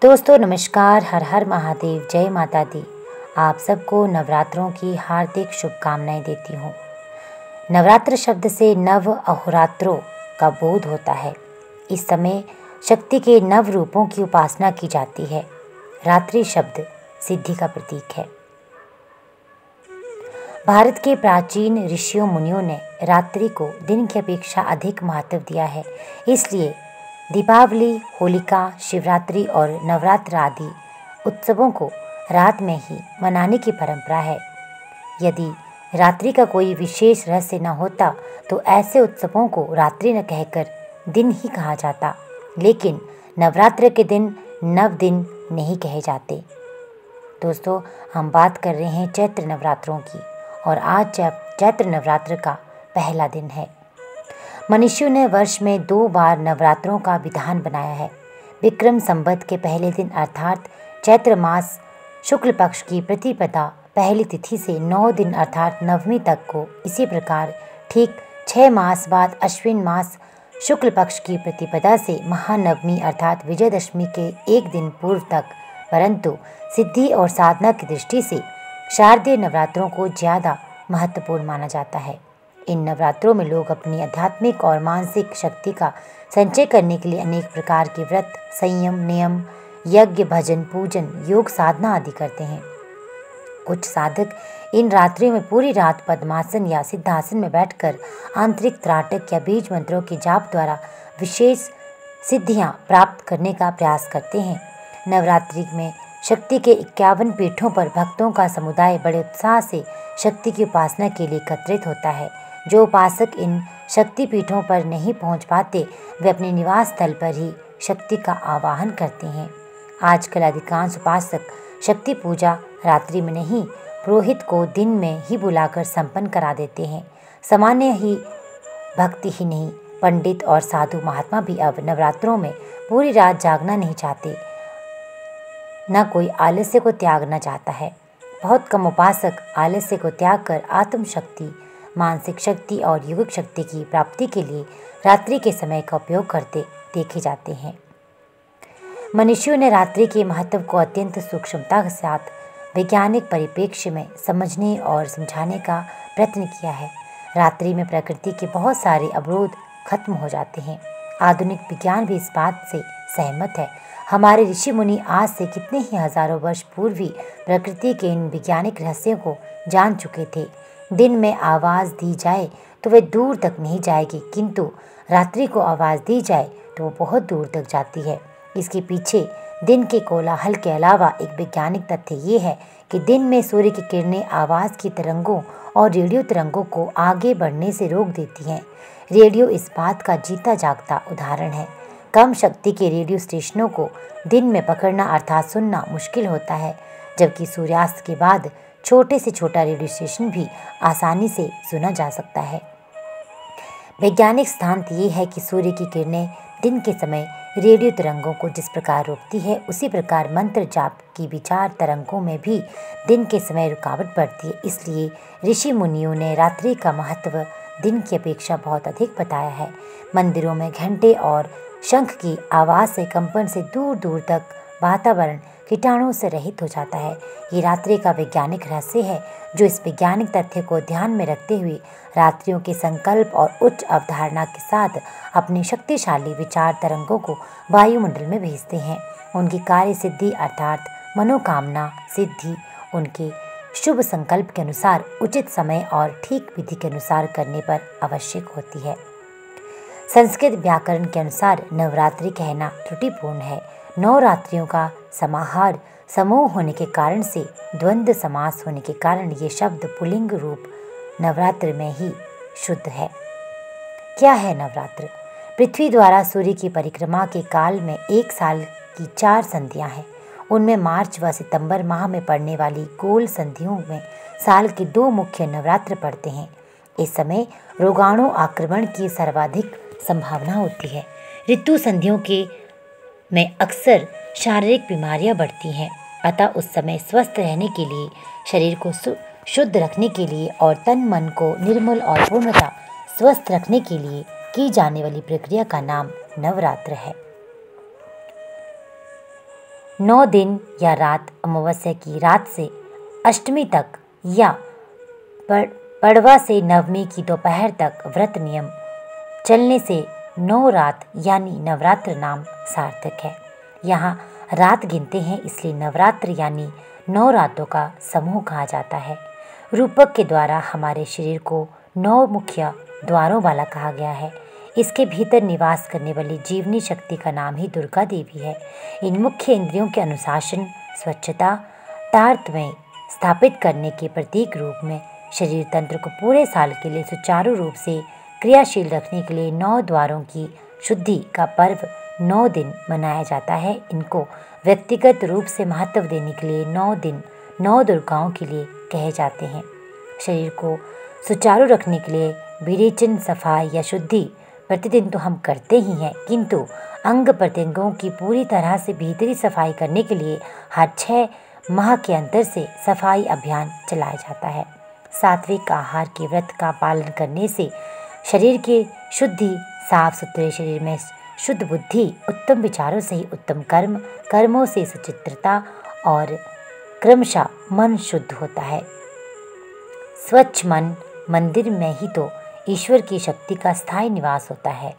दोस्तों नमस्कार, हर हर महादेव, जय माता दी। आप सबको नवरात्रों की हार्दिक शुभकामनाएं देती हूँ। नवरात्र शब्द से नव अहोरात्रों का बोध होता है। इस समय शक्ति के नव रूपों की उपासना की जाती है। रात्रि शब्द सिद्धि का प्रतीक है। भारत के प्राचीन ऋषियों मुनियों ने रात्रि को दिन की अपेक्षा अधिक महत्व दिया है। इसलिए दीपावली, होलिका, शिवरात्रि और नवरात्र आदि उत्सवों को रात में ही मनाने की परंपरा है। यदि रात्रि का कोई विशेष रहस्य न होता तो ऐसे उत्सवों को रात्रि न कहकर दिन ही कहा जाता। लेकिन नवरात्र के दिन नव दिन नहीं कहे जाते। दोस्तों, हम बात कर रहे हैं चैत्र नवरात्रों की और आज चैत्र नवरात्र का पहला दिन है। मनुष्यों ने वर्ष में 2 बार नवरात्रों का विधान बनाया है। विक्रम संवत के पहले दिन अर्थात चैत्र मास शुक्ल पक्ष की प्रतिपदा पहली तिथि से 9 दिन अर्थात नवमी तक को, इसी प्रकार ठीक 6 मास बाद अश्विन मास शुक्ल पक्ष की प्रतिपदा से महानवमी अर्थात विजयदशमी के 1 दिन पूर्व तक, परंतु सिद्धि और साधना की दृष्टि से शारदीय नवरात्रों को ज़्यादा महत्वपूर्ण माना जाता है। इन नवरात्रों में लोग अपनी आध्यात्मिक और मानसिक शक्ति का संचय करने के लिए अनेक प्रकार के व्रत, संयम, नियम, यज्ञ, भजन, पूजन, योग साधना आदि करते हैं। कुछ साधक इन रात्रियों में पूरी रात पद्मासन या सिद्धासन में बैठकर आंतरिक त्राटक या बीज मंत्रों के जाप द्वारा विशेष सिद्धियां प्राप्त करने का प्रयास करते हैं। नवरात्रि में शक्ति के 51 पीठों पर भक्तों का समुदाय बड़े उत्साह से शक्ति की उपासना के लिए एकत्रित होता है। जो उपासक इन शक्ति पीठों पर नहीं पहुंच पाते, वे अपने निवास स्थल पर ही शक्ति का आवाहन करते हैं। आजकल अधिकांश उपासक शक्ति पूजा रात्रि में नहीं, पुरोहित को दिन में ही बुलाकर संपन्न करा देते हैं। सामान्य ही भक्ति ही नहीं, पंडित और साधु महात्मा भी अब नवरात्रों में पूरी रात जागना नहीं चाहते। न कोई आलस्य को त्यागना चाहता है। बहुत कम उपासक आलस्य को त्याग कर आत्म शक्ति, मानसिक शक्ति और योगिक शक्ति की प्राप्ति के लिए रात्रि के समय का उपयोग करते देखे जाते हैं। मनुष्यों ने रात्रि के महत्व को अत्यंत सूक्ष्मता के साथ वैज्ञानिक परिप्रेक्ष्य में समझने और समझाने का प्रयत्न किया है। रात्रि में प्रकृति के बहुत सारे अवरोध खत्म हो जाते हैं। आधुनिक विज्ञान भी इस बात से सहमत है। हमारे ऋषि मुनि आज से कितने ही हजारों वर्ष पूर्व ही प्रकृति के इन वैज्ञानिक रहस्यों को जान चुके थे। दिन में आवाज़ दी जाए तो वह दूर तक नहीं जाएगी, किंतु रात्रि को आवाज़ दी जाए तो वो बहुत दूर तक जाती है। इसके पीछे दिन के कोलाहल के अलावा एक वैज्ञानिक तथ्य ये है कि दिन में सूर्य की किरणें आवाज़ की तरंगों और रेडियो तरंगों को आगे बढ़ने से रोक देती हैं। रेडियो इस बात का जीता जागता उदाहरण है। कम शक्ति के रेडियो स्टेशनों को दिन में पकड़ना अर्थात सुनना मुश्किल होता है, जबकि सूर्यास्त के बाद छोटे से छोटा रेडियो स्टेशन भी आसानी से सुना जा सकता है। वैज्ञानिक सिद्धांत ये है कि सूर्य की किरणें दिन के समय रेडियो तरंगों को जिस प्रकार रोकती है, उसी प्रकार मंत्र जाप की विचार तरंगों में भी दिन के समय रुकावट पड़ती है। इसलिए ऋषि मुनियों ने रात्रि का महत्व दिन की अपेक्षा बहुत अधिक बताया है। मंदिरों में घंटे और शंख की आवाज़ से कंपन से दूर दूर तक वातावरण कीटाणुओं से रहित हो जाता है। ये रात्रि का वैज्ञानिक रहस्य है, जो इस वैज्ञानिक तथ्य को ध्यान में रखते हुए रात्रियों के संकल्प और उच्च अवधारणा के साथ अपनी शक्तिशाली विचार तरंगों को वायुमंडल में भेजते हैं। उनकी कार्य सिद्धि अर्थात मनोकामना सिद्धि उनके शुभ संकल्प के अनुसार उचित समय और ठीक विधि के अनुसार करने पर आवश्यक होती है। संस्कृत व्याकरण के अनुसार नवरात्रि कहना त्रुटिपूर्ण है। 9 रात्रियों का समाहार समूह होने के कारण से द्वंद्व समास होने के कारण ये शब्द पुल्लिंग रूप नवरात्र में ही शुद्ध है। क्या है नवरात्र? पृथ्वी द्वारा सूर्य की परिक्रमा के काल में 1 साल की 4 संधियां हैं। उनमें मार्च व सितंबर माह में पड़ने वाली गोल संधियों में साल के 2 मुख्य नवरात्र पड़ते हैं। इस समय रोगाणु आक्रमण की सर्वाधिक संभावना होती है। ऋतु संधियों के में अक्सर शारीरिक बीमारियां बढ़ती हैं, अतः उस समय स्वस्थ रहने के लिए, शरीर को शुद्ध रखने के लिए और तन मन को निर्मल और पूर्णतः स्वस्थ रखने के लिए की जाने वाली प्रक्रिया का नाम नवरात्र है। 9 दिन या रात अमावस्या की रात से अष्टमी तक या पड़वा से नवमी की दोपहर तक व्रत नियम चलने से 9 रात यानी नवरात्र नाम सार्थक है। यहाँ रात गिनते हैं इसलिए नवरात्र यानी 9 रातों का समूह कहा जाता है। रूपक के द्वारा हमारे शरीर को 9 मुख्य द्वारों वाला कहा गया है। इसके भीतर निवास करने वाली जीवनी शक्ति का नाम ही दुर्गा देवी है। इन मुख्य इंद्रियों के अनुशासन, स्वच्छता, तारतम्य स्थापित करने के प्रतीक रूप में शरीर तंत्र को पूरे साल के लिए सुचारू रूप से क्रियाशील रखने के लिए 9 द्वारों की शुद्धि का पर्व 9 दिन मनाया जाता है। इनको व्यक्तिगत रूप से महत्व देने के लिए 9 दिन 9 दुर्गाओं के लिए कहे जाते हैं। शरीर को सुचारू रखने के लिए विरेचन, सफाई या शुद्धि प्रतिदिन तो हम करते ही हैं, किंतु अंग प्रत्यंगों की पूरी तरह से भीतरी सफाई करने के लिए हर 6 माह के अंतर से सफाई अभियान चलाया जाता है। सात्विक आहार के व्रत का पालन करने से शरीर की शुद्धि, साफ सुथरे शरीर में शुद्ध बुद्धि, उत्तम विचारों से ही उत्तम कर्मों से सुचित्रता और क्रमशः मन शुद्ध होता है। स्वच्छ मन मंदिर में ही तो ईश्वर की शक्ति का स्थायी निवास होता है।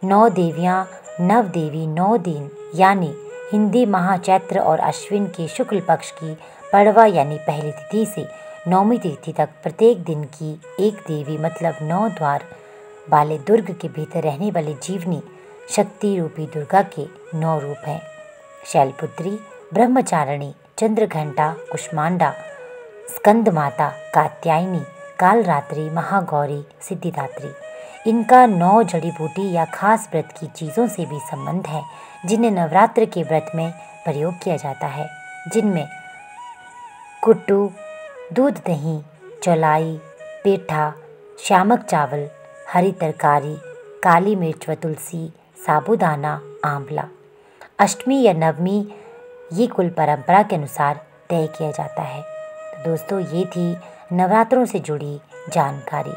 9 देवियाँ, नव देवी 9 दिन यानी हिंदी माह चैत्र और अश्विन के शुक्ल पक्ष की पड़वा यानी पहली तिथि से 9वीं तिथि तक प्रत्येक दिन की एक देवी मतलब 9 द्वार वाले दुर्ग के भीतर रहने वाली जीवनी शक्ति रूपी दुर्गा के 9 रूप हैं। शैलपुत्री, ब्रह्मचारिणी, चंद्रघंटा, कुष्मांडा, स्कंद माता, कात्यायनी, कालरात्रि, महागौरी, सिद्धिदात्री। इनका 9 जड़ी बूटी या खास व्रत की चीज़ों से भी संबंध है जिन्हें नवरात्र के व्रत में प्रयोग किया जाता है, जिनमें कुट्टू, दूध दही, चौलाई, पेठा, श्यामक चावल, हरी तरकारी, काली मिर्च व तुलसी, साबूदाना, आंवला। अष्टमी या नवमी ये कुल परंपरा के अनुसार तय किया जाता है। तो दोस्तों, ये थी नवरात्रों से जुड़ी जानकारी।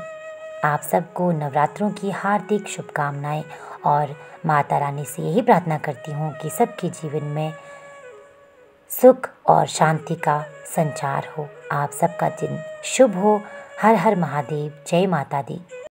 आप सबको नवरात्रों की हार्दिक शुभकामनाएं और माता रानी से यही प्रार्थना करती हूँ कि सबके जीवन में सुख और शांति का संचार हो। आप सबका दिन शुभ हो। हर हर महादेव। जय माता दी।